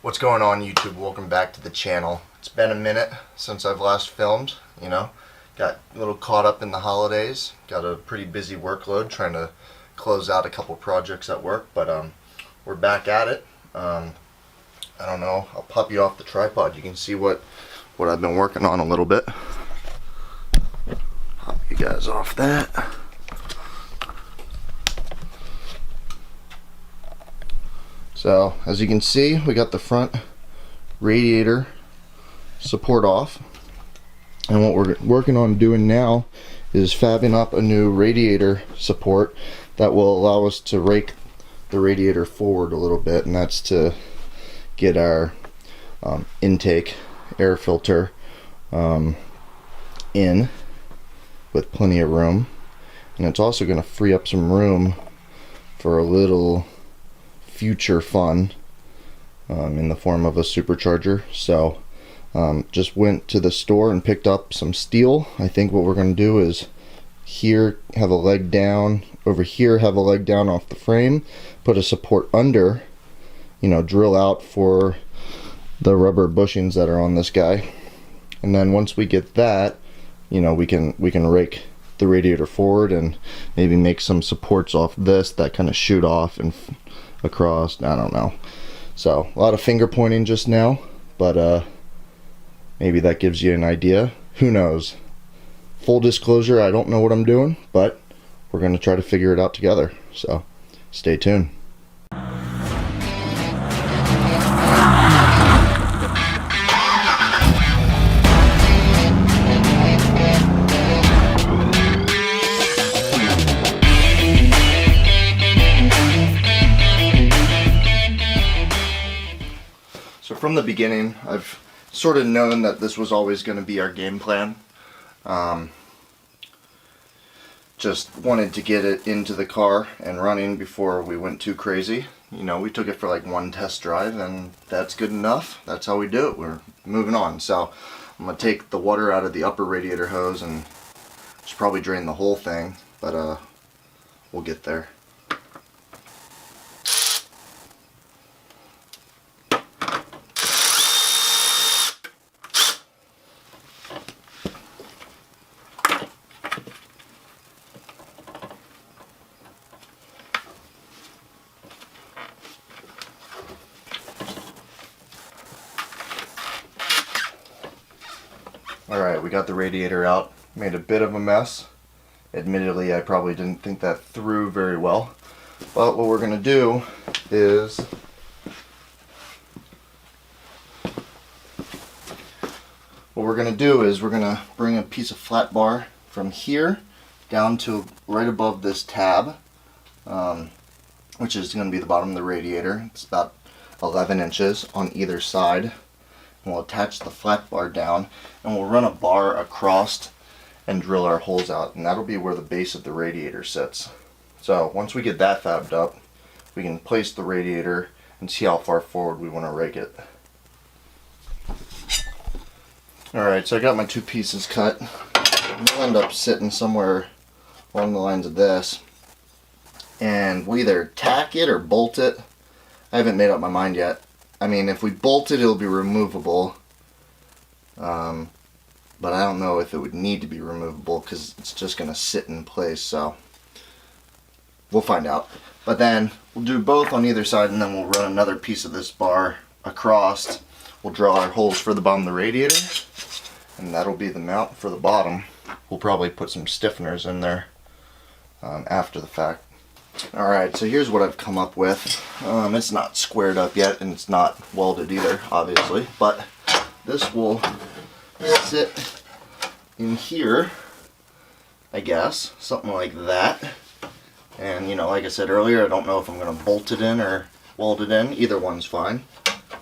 What's going on, YouTube? Welcome back to the channel. It's been a minute since I've last filmed, got a little caught up in the holidays, got a pretty busy workload trying to close out a couple projects at work, but we're back at it. I don't know, I'll pop you off the tripod. You can see what I've been working on a little bit. Pop you guys off that. So, as you can see, we got the front radiator support off. And what we're working on doing now is fabbing up a new radiator support that will allow us to rake the radiator forward a little bit, and that's to get our intake air filter in with plenty of room. And it's also going to free up some room for a little future fun in the form of a supercharger. So just went to the store and picked up some steel. I think what we're going to do is here have a leg down, over here have a leg down off the frame, put a support under, drill out for the rubber bushings that are on this guy, and then once we get that, we can rake the radiator forward and maybe make some supports off this that kind of shoot off and across. I don't know. So a lot of finger pointing just now, but maybe that gives you an idea. Who knows? Full disclosure, I don't know what I'm doing, but we're going to try to figure it out together. So stay tuned. So from the beginning, I've sort of known that this was always going to be our game plan. Just wanted to get it into the car and running before we went too crazy. We took it for like one test drive, and that's good enough. That's how we do it. We're moving on. So I'm going to take the water out of the upper radiator hose and just probably drain the whole thing, but we'll get there. Alright, we got the radiator out. Made a bit of a mess. Admittedly, I probably didn't think that through very well. But what we're going to do is we're going to bring a piece of flat bar from here down to right above this tab, which is going to be the bottom of the radiator. It's about 11 inches on either side. We'll attach the flat bar down, and we'll run a bar across and drill our holes out, and that'll be where the base of the radiator sits. So once we get that fabbed up, we can place the radiator and see how far forward we want to rake it. Alright, so I got my two pieces cut. They'll end up sitting somewhere along the lines of this, and we'll either tack it or bolt it. I haven't made up my mind yet. I mean, if we bolt it, it'll be removable, but I don't know if it would need to be removable because it's just going to sit in place, so we'll find out. But then we'll do both on either side, and then we'll run another piece of this bar across. We'll drill our holes for the bottom of the radiator, and that'll be the mount for the bottom. We'll probably put some stiffeners in there after the fact. Alright, so here's what I've come up with. It's not squared up yet, and it's not welded either, obviously, but this will sit in here, I guess, something like that. And like I said earlier, I don't know if I'm going to bolt it in or weld it in. Either one's fine,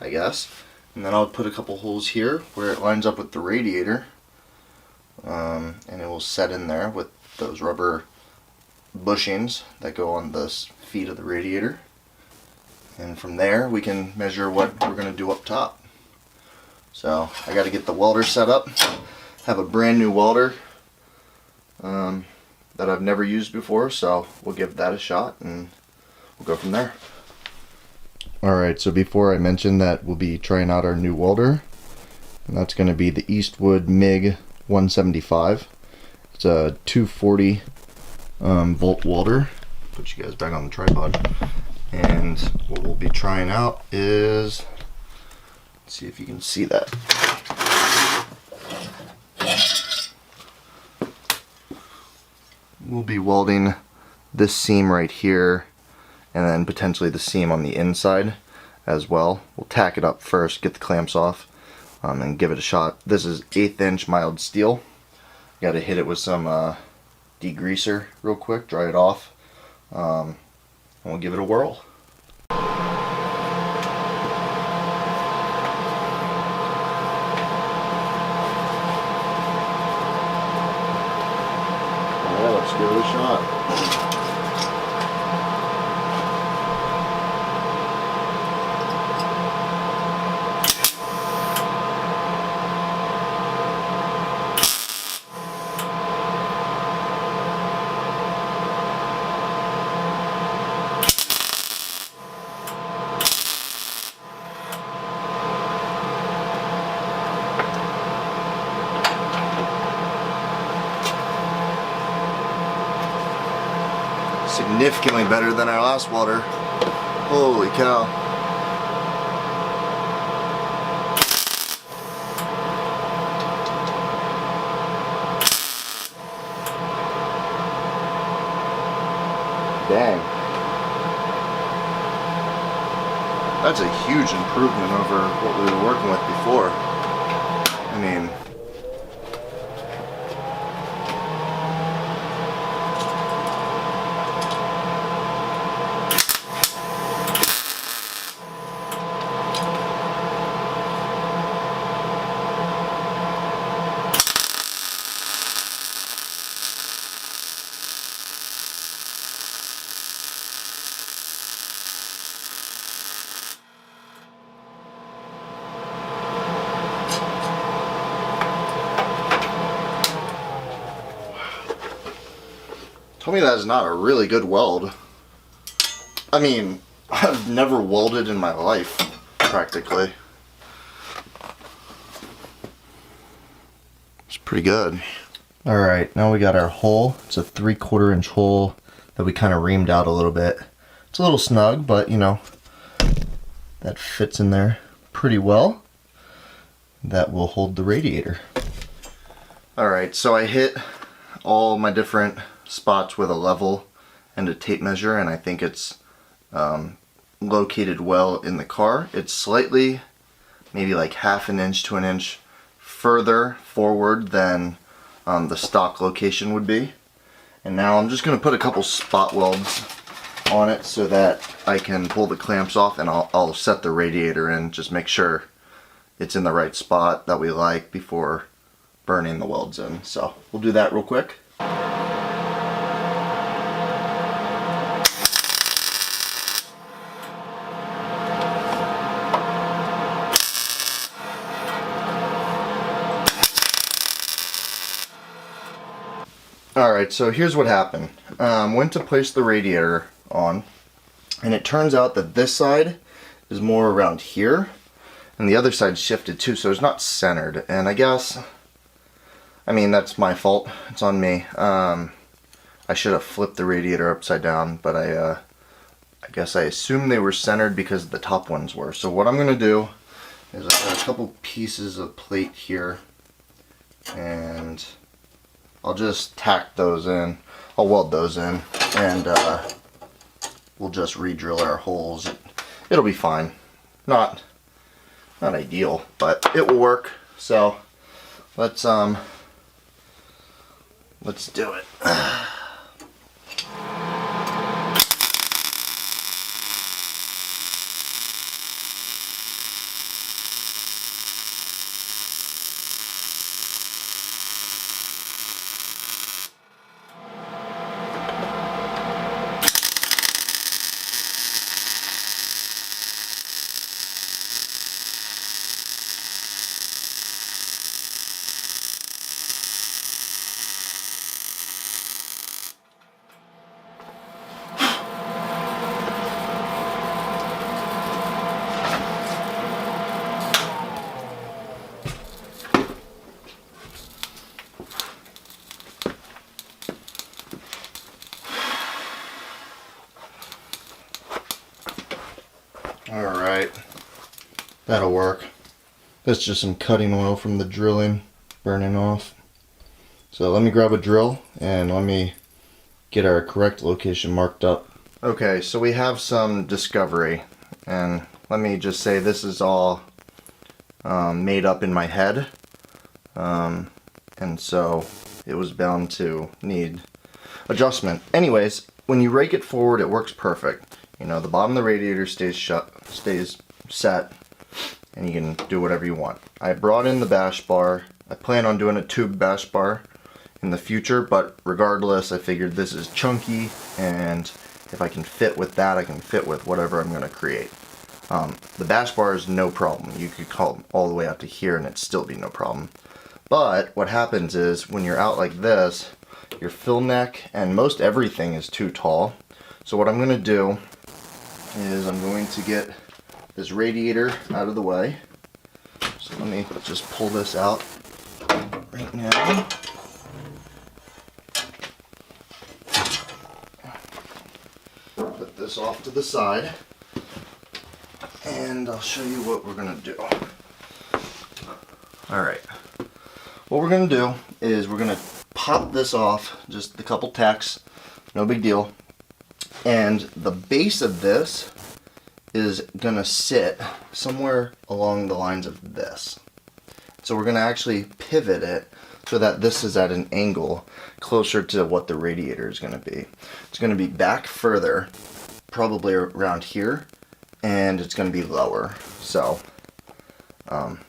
I guess. And then I'll put a couple holes here where it lines up with the radiator, and it will set in there with those rubber bushings that go on the feet of the radiator, and from there we can measure what we're going to do up top. So I got to get the welder set up. Have a brand new welder that I've never used before, so we'll give that a shot and we'll go from there. Alright, so before I mention that we'll be trying out our new welder, and that's going to be the Eastwood MIG 175. It's a 240 volt welder. Put you guys back on the tripod. And what we'll be trying out is, let's see if you can see that. We'll be welding this seam right here, and then potentially the seam on the inside as well. We'll tack it up first, get the clamps off, and give it a shot. This is 1/8 inch mild steel. Got to hit it with some degreaser real quick, dry it off, and we'll give it a whirl. Yeah, let's give it a shot. Significantly better than our last welder. Holy cow. Dang. That's a huge improvement over what we were working with before. I mean, tell me that is not a really good weld. I mean, I've never welded in my life, practically. It's pretty good. Alright, now we got our hole. It's a 3/4 inch hole that we kind of reamed out a little bit. It's a little snug, but you know, that fits in there pretty well. That will hold the radiator. Alright, so I hit all my different spots with a level and a tape measure, and I think it's located well in the car. It's slightly, maybe like 1/2 inch to 1 inch further forward than the stock location would be. And now I'm just going to put a couple spot welds on it so that I can pull the clamps off, and I'll set the radiator in, just make sure it's in the right spot that we like before burning the welds in. So we'll do that real quick. Alright, so here's what happened. Went to place the radiator on, and it turns out that this side is more around here, and the other side's shifted too, so it's not centered. And I guess, I mean, that's my fault. It's on me. I should have flipped the radiator upside down, but I guess I assumed they were centered because the top ones were. So what I'm going to do is I've got a couple pieces of plate here, and I'll just tack those in. I'll weld those in, and we'll just re-drill our holes. It'll be fine. Not ideal, but it will work. So let's do it. That'll work. That's just some cutting oil from the drilling burning off. So let me grab a drill and let me get our correct location marked up. Okay, so we have some discovery, and let me just say this is all made up in my head, and so it was bound to need adjustment. Anyways, when you rake it forward, it works perfect. You know, the bottom of the radiator stays set, and you can do whatever you want. I brought in the bash bar. I plan on doing a tube bash bar in the future, but regardless, I figured this is chunky, and if I can fit with that, I can fit with whatever I'm going to create. The bash bar is no problem. You could call all the way out to here and it'd still be no problem. But what happens is when you're out like this, your fill neck and most everything is too tall. So what I'm going to do is I'm going to get this radiator out of the way. So let me just pull this out right now. Put this off to the side, and I'll show you what we're going to do. Alright, what we're going to do is we're going to pop this off, just a couple tacks, no big deal, and the base of this is going to sit somewhere along the lines of this. So we're going to actually pivot it so that this is at an angle closer to what the radiator is going to be. It's going to be back further, probably around here, and it's going to be lower. So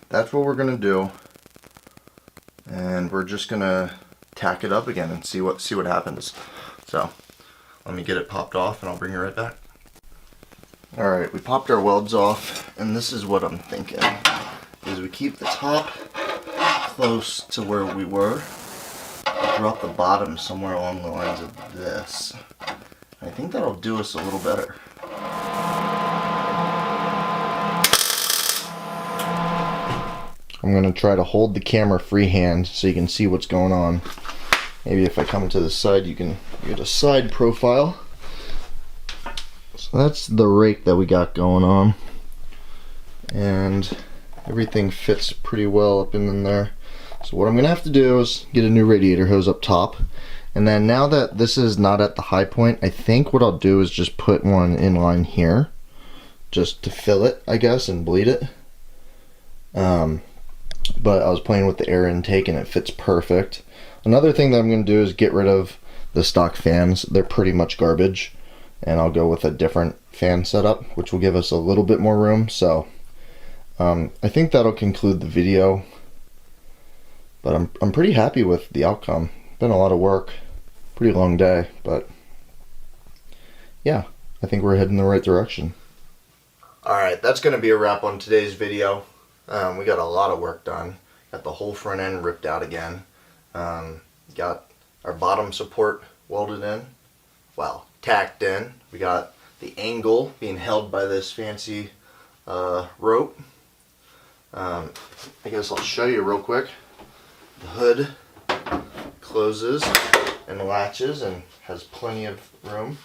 that's what we're going to do, and we're just going to tack it up again and see what happens. So let me get it popped off and I'll bring you right back. Alright, we popped our welds off, and this is what I'm thinking, is we keep the top close to where we were, drop the bottom somewhere along the lines of this. I think that'll do us a little better. I'm going to try to hold the camera freehand so you can see what's going on. Maybe if I come to the side you can get a side profile. So that's the rake that we got going on, and everything fits pretty well up in there. So what I'm gonna have to do is get a new radiator hose up top, and then now that this is not at the high point, I think what I'll do is just put one in line here just to fill it, I guess, and bleed it. But I was playing with the air intake and it fits perfect. Another thing that I'm gonna do is get rid of the stock fans. They're pretty much garbage, and I'll go with a different fan setup, which will give us a little bit more room. So I think that'll conclude the video, but I'm pretty happy with the outcome. Been a lot of work, pretty long day, but yeah, I think we're heading in the right direction. Alright, that's going to be a wrap on today's video. We got a lot of work done. Got the whole front end ripped out again. Got our bottom support welded in, well, tacked in. We got the angle being held by this fancy rope. I guess I'll show you real quick. The hood closes and latches and has plenty of room.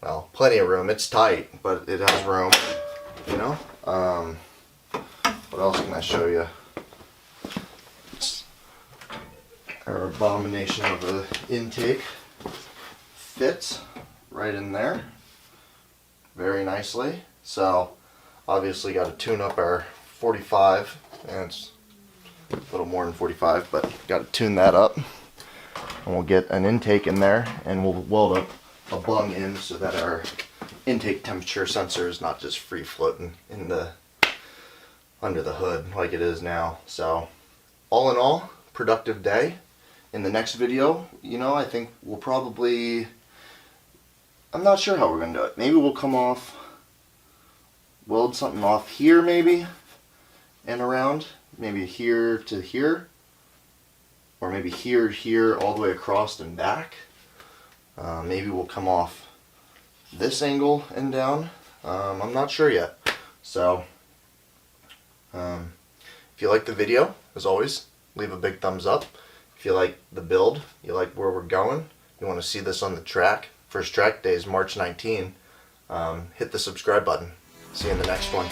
Well, plenty of room. It's tight, but it has room, you know. What else can I show you? It's our abomination of an intake fits right in there very nicely. So obviously got to tune up our 45, and it's a little more than 45, but got to tune that up, and we'll get an intake in there, and we'll weld up a bung in so that our intake temperature sensor is not just free floating in the under the hood like it is now. So all in all, productive day. In the next video, you know, I think we'll probably, I'm not sure how we're going to do it. Maybe we'll come off, weld something off here maybe, and around, maybe here to here, or maybe here to here all the way across and back. Maybe we'll come off this angle and down. I'm not sure yet. So if you like the video, as always, leave a big thumbs up. If you like the build, you like where we're going, you want to see this on the track, first track day is March 19, hit the subscribe button. See you in the next one.